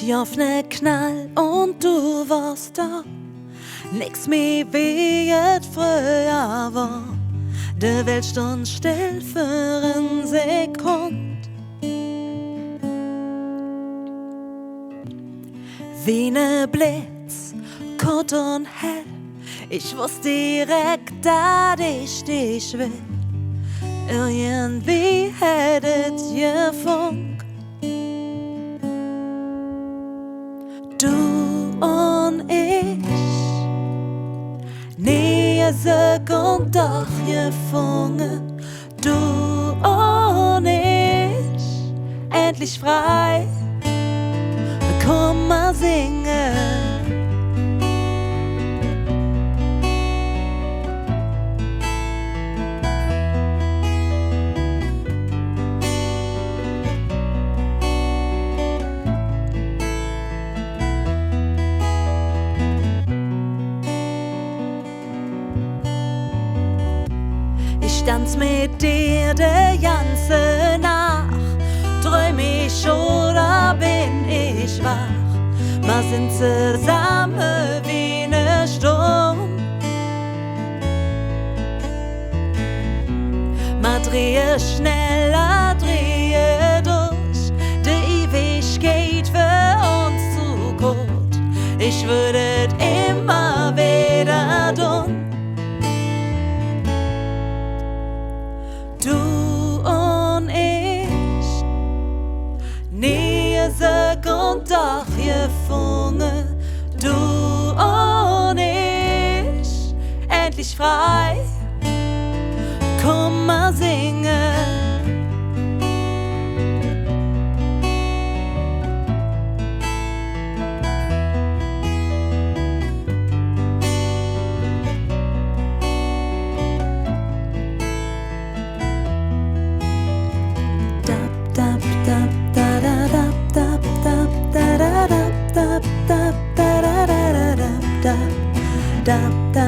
Die offene Knall und du warst da. Nix mehr wie es früher war. Die Welt stand still für eine Sekunde. Wie ne Blitz, kurz und hell. Ich wusste direkt, dass ich dich will. Irgendwie hättet ihr Funk. Du und ich, nie eine Sekunde gefangen. Du und ich, endlich frei. Komm mal singen. Ich tanz mit dir die ganze Nacht. Träum ich oder bin ich wach? Wir sind zusammen wie ne Sturm. Wir drehen schneller, drehen durch. Die Ewigkeit für uns zu kurz. Ich würde immer wieder tun. Du und ich, nie eine Sekunde gefangen. Du und ich, endlich frei. Komm mal singen. Da